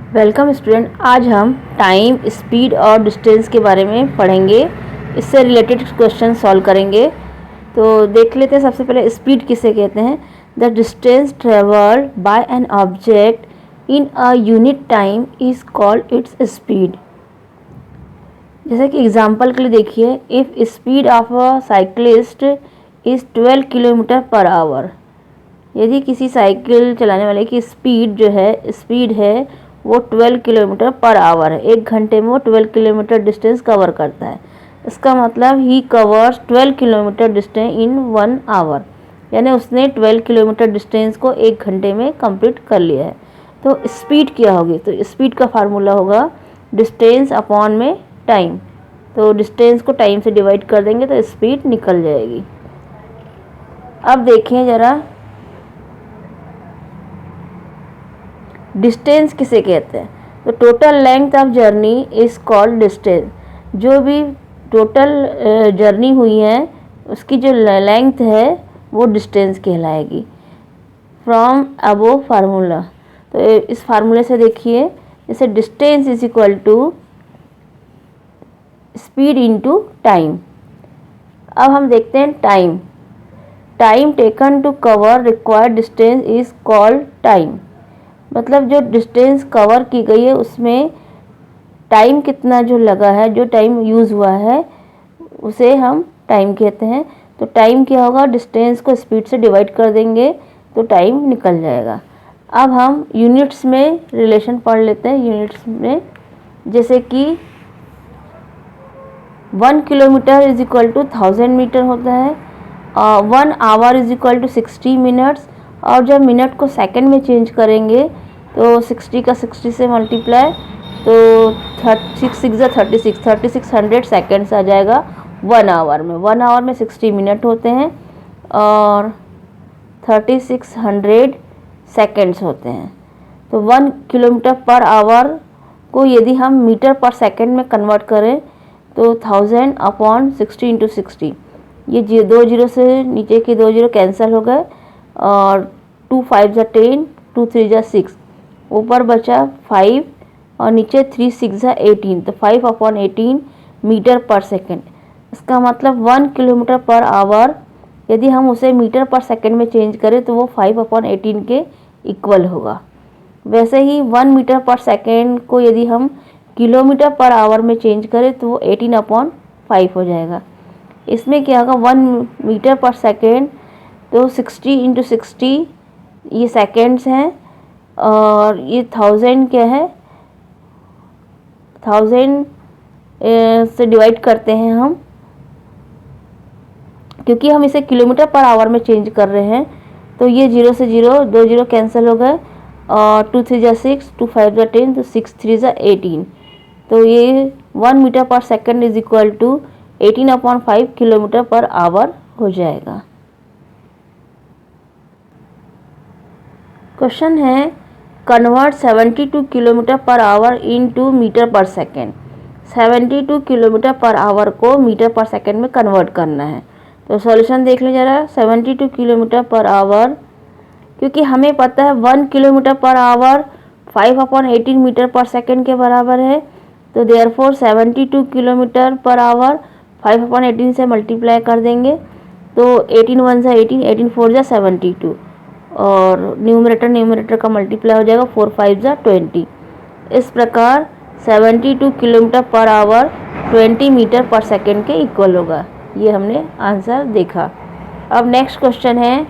Welcome student. आज हम time, speed और डिस्टेंस के बारे में पढ़ेंगे। इससे रिलेटेड क्वेश्चन सॉल्व करेंगे। तो देख लेते हैं सबसे पहले स्पीड किसे कहते हैं। The distance travelled by an object in a unit time is called its speed. जैसे कि एग्जांपल के लिए देखिए, if speed of a cyclist is 12 kilometre per our. यदि किसी साइकिल चलाने वाले की स्पीड है वो 12 किलोमीटर पर आवर है, 1 घंटे में वो 12 किलोमीटर डिस्टेंस कवर करता है। इसका मतलब ही covers 12 kilometre distance in 1 hour, यानी उसने 12 किलोमीटर डिस्टेंस को 1 घंटे में कंप्लीट कर लिया है। तो स्पीड क्या होगी? तो स्पीड का फार्मूला होगा डिस्टेंस अपॉन में टाइम। तो डिस्टेंस को टाइम से डिवाइड कर देंगे तो स्पीड निकल जाएगी। अब देखें ज़रा, डिस्टेंस किसे कहते हैं। तो total length of journey is called distance. जो भी टोटल जर्नी हुई है उसकी जो लेंथ है वो डिस्टेंस कहलाएगी। फ्रॉम अबोव फार्मूला, तो इस फार्मूले से देखिए, जैसे distance is equal to speed into time. अब हम देखते हैं time. Time taken to cover required distance is called time. मतलब जो डिस्टेंस कवर की गई है उसमें टाइम कितना जो लगा है, जो टाइम यूज़ हुआ है, उसे हम टाइम कहते हैं। तो टाइम क्या होगा, डिस्टेंस को स्पीड से डिवाइड कर देंगे तो टाइम निकल जाएगा। अब हम यूनिट्स में रिलेशन पढ़ लेते हैं। यूनिट्स में जैसे कि 1 kilometre is equal to 1000 metre होता है, 1 hour is equal to 60 minutes. और जब मिनट को सेकंड में चेंज करेंगे तो 60 का 60 से मल्टीप्लाई, तो 3600 सेकेंड्स आ जाएगा 1 आवर में। 1 आवर में 60 मिनट होते हैं और 3600 सेकेंड्स होते हैं। तो 1 किलोमीटर पर आवर को यदि हम मीटर पर सेकेंड में कन्वर्ट करें तो 1000 अपॉन 60 इंटू 60, ये 2 जीरो से नीचे के 2 जीरो कैंसिल हो गए और 2 5 जा 10, 2 3 जा 6, ऊपर बचा 5 और नीचे 3 6 जा 18, तो 5 अपॉन 18 मीटर पर सेकेंड। इसका मतलब 1 किलोमीटर पर आवर यदि हम उसे मीटर पर सेकेंड में चेंज करें तो वो 5 अपॉन 18 के इक्वल होगा। वैसे ही 1 मीटर पर सेकेंड को यदि हम किलोमीटर पर आवर में चेंज करें तो वो 18 अपॉन 5 हो जाएगा। इसमें क्या होगा, 1 मीटर पर सेकेंड, तो 60 इंटू 60 ये सेकेंड्स हैं और ये 1000 क्या है, 1000 से डिवाइड करते हैं हम, क्योंकि हम इसे किलोमीटर पर आवर में चेंज कर रहे हैं। तो ये 0 से 0, 2 जीरो कैंसिल हो गए और 2 3 जा 6, 2 5 जा 10, तो 6 3 जा 18। तो ये 1 metre per second is equal to 18 upon 5 kilometre per hour हो जाएगा। क्वेश्चन है, convert 72 kilometre per hour into metre per second. 72 kilometre per hour को मीटर पर सेकेंड में कन्वर्ट करना है। तो सॉल्यूशन देख लें ज़रा। 72 किलोमीटर पर आवर, क्योंकि हमें पता है 1 kilometre per hour 5 upon 18 metre per second के बराबर है। तो therefore 72 kilometre per hour 5 upon 18 से मल्टीप्लाई कर देंगे तो 18 1 जा 18, 18 4 जा 72 और न्यूमरेटर का मल्टीप्लाई हो जाएगा, 4 5 जा 20। इस प्रकार 72 kilometre per our 20 metre per second के इक्वल होगा। ये हमने आंसर देखा। अब नेक्स्ट क्वेश्चन है,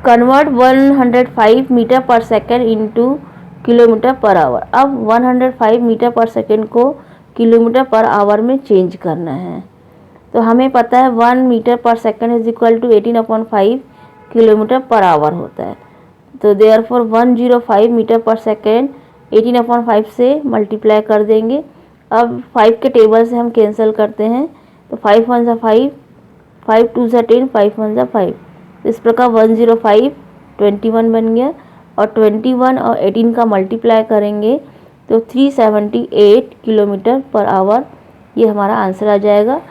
convert 105 metre per second into kilometre per our. अब 105 मीटर पर सेकेंड को किलोमीटर पर आवर में चेंज करना है। तो हमें पता है 1 metre per second is equal to 18 upon 5 kilometre per hour होता है। तो therefore 105 metre per second 18 upon 5 से मल्टीप्लाई कर देंगे। अब 5 के टेबल से हम कैंसिल करते हैं तो 5 1 जा 5, 5 2 जा 10, 5 1 जा 5। इस प्रकार 105 21 बन गया और 21 और 18 का मल्टीप्लाई करेंगे तो 378 किलोमीटर पर आवर, ये हमारा आंसर आ जाएगा।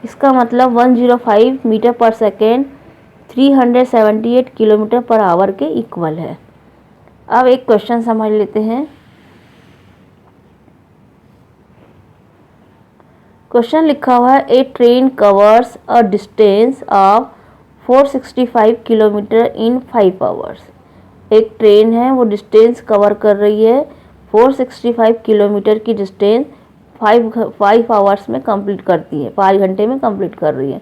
इसका मतलब 105 metre per second 378 kilometre per our के इक्वल है। अब एक क्वेश्चन समझ लेते हैं। क्वेश्चन लिखा हुआ है, a train covers a distance of 465 kilometre in 5 hours. एक ट्रेन है, वो डिस्टेंस कवर कर रही है 465 किलोमीटर की डिस्टेंस 5 आवर्स में कंप्लीट करती है, 5 घंटे में कंप्लीट कर रही है।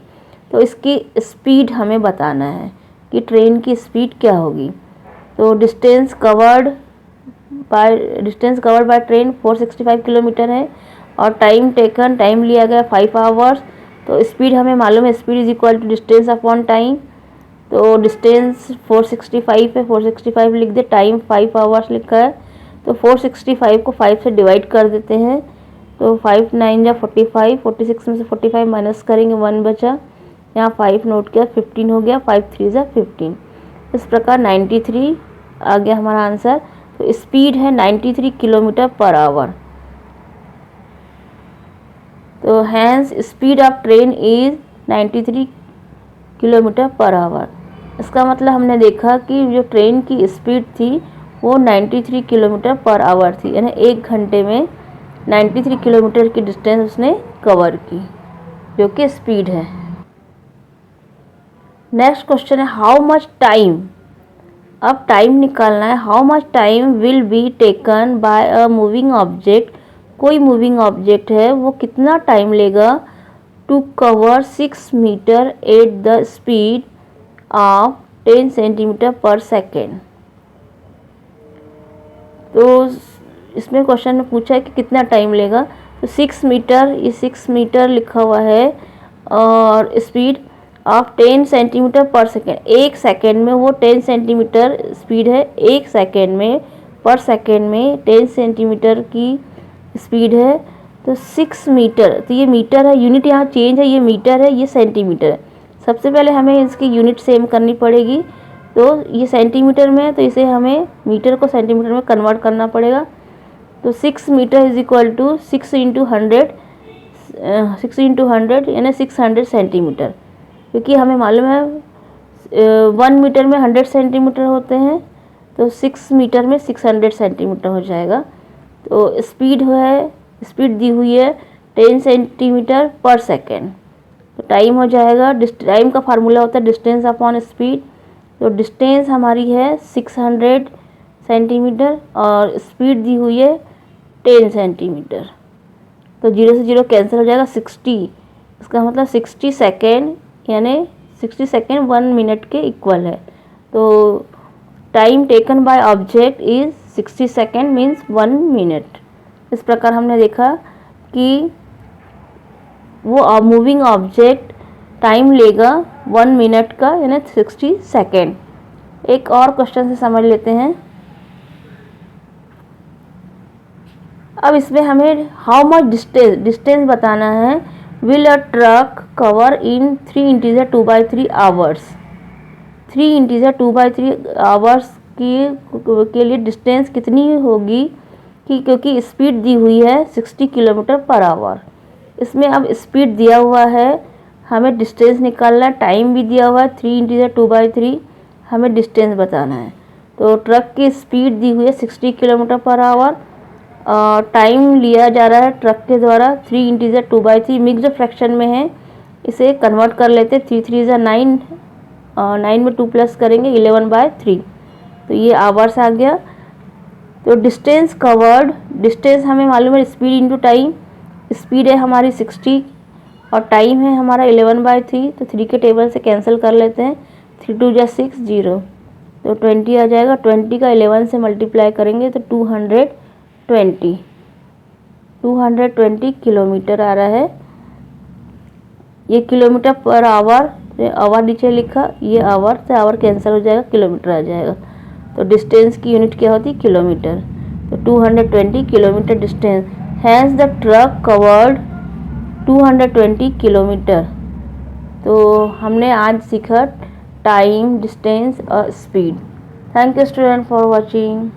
तो इसकी स्पीड हमें बताना है कि ट्रेन की स्पीड क्या होगी। तो distance covered by train 465 kilometre है और टाइम टेकन, टाइम लिया गया 5 आवर्स। तो स्पीड हमें मालूम है, speed is equal to distance upon time. तो डिस्टेंस 465 है, 465 लिख दे, टाइम 5 आवर्स लिखा है। तो 465 को 5 से डिवाइड कर देते हैं। तो 5 9 जा 45, 46 में से 45 माइनस करेंगे, 1 बचा, यहाँ 5 नोट किया, 15 हो गया, 5 3 जा 15। इस प्रकार 93 आ गया हमारा आंसर। तो स्पीड है 93 किलोमीटर पर आवर। तो hence speed of train is 93 kilometre per hour. इसका मतलब हमने देखा कि जो ट्रेन की स्पीड थी वो 93 किलोमीटर पर आवर थी, यानी 1 घंटे में 93 किलोमीटर की डिस्टेंस उसने कवर की, जो कि स्पीड है। नेक्स्ट क्वेश्चन है, हाउ मच टाइम। अब टाइम निकालना है। How much time will be taken by a moving object. कोई मूविंग ऑब्जेक्ट है, वो कितना टाइम लेगा to cover 6 metre at the speed of 10 centimetre per second. तो इसमें क्वेश्चन में पूछा है कि कितना टाइम लेगा। तो 6 मीटर, ये 6 मीटर लिखा हुआ है और speed of 10 centimetre per second. 1 second में वो 10 सेंटीमीटर स्पीड है, 1 सेकेंड में, पर सेकेंड में 10 सेंटीमीटर की स्पीड है। तो 6 मीटर, तो ये मीटर है, यूनिट यहाँ चेंज है, ये मीटर है, ये सेंटीमीटर है। सबसे पहले हमें इसकी यूनिट सेम करनी पड़ेगी। तो ये सेंटीमीटर में है, तो इसे हमें मीटर को सेंटीमीटर में कन्वर्ट करना पड़ेगा। तो 6 metre is equal to 6 into 100 यानी 600 सेंटीमीटर, क्योंकि हमें मालूम है 1 मीटर में 100 सेंटीमीटर होते हैं। तो 6 मीटर में 600 सेंटीमीटर हो जाएगा। तो स्पीड दी हुई है 10 सेंटीमीटर पर सेकेंड। तो टाइम हो जाएगा, टाइम का फार्मूला होता है डिस्टेंस अपॉन स्पीड। तो डिस्टेंस हमारी है 600 सेंटीमीटर और स्पीड दी हुई है 10 सेंटीमीटर। तो 0 से 0 कैंसिल हो जाएगा, 60, इसका मतलब 60 सेकेंड, यानी 60 सेकेंड 1 मिनट के इक्वल है। तो time taken by object is 60 second means 1 minute. इस प्रकार हमने देखा कि वो मूविंग ऑब्जेक्ट टाइम लेगा 1 मिनट का, यानी 60 सेकेंड। एक और क्वेश्चन से समझ लेते हैं। अब इसमें हमें हाउ मच डिस्टेंस बताना है। Will a truck cover in 3 integer 2/3 hours. 3 integer 2/3 hours के लिए डिस्टेंस कितनी होगी, कि क्योंकि स्पीड दी हुई है 60 किलोमीटर पर आवर। इसमें अब स्पीड दिया हुआ है, हमें डिस्टेंस निकालना है, टाइम भी दिया हुआ है 3 इंटीजर 2/3, हमें डिस्टेंस बताना है। तो ट्रक की स्पीड दी हुई है 60 किलोमीटर पर आवर और टाइम लिया जा रहा है ट्रक के द्वारा 3 इंटीजर 2/3, मिक्स्ड फ्रैक्शन में है, इसे कन्वर्ट कर लेते हैं। 3 3 जा 9, 9 में 2 प्लस करेंगे 11/3। तो ये आवर्स आ गया। तो डिस्टेंस कवर्ड, डिस्टेंस हमें मालूम है स्पीड इंटू टाइम। स्पीड है हमारी 60 और टाइम है हमारा 11/3। तो 3 के टेबल से कैंसिल कर लेते हैं, 3 2 जा 6 0, तो 20 आ जाएगा। 20 का 11 से मल्टीप्लाई करेंगे तो 220 किलोमीटर आ रहा है। ये किलोमीटर पर आवर, आवर नीचे लिखा, ये आवर से आवर कैंसिल हो जाएगा, किलोमीटर आ जाएगा। तो डिस्टेंस की यूनिट क्या होती है, किलोमीटर। तो 220 kilometre distance. Has the truck covered 220 kilometre. तो हमने आज सीखा टाइम, डिस्टेंस और speed. Thank you student for watching.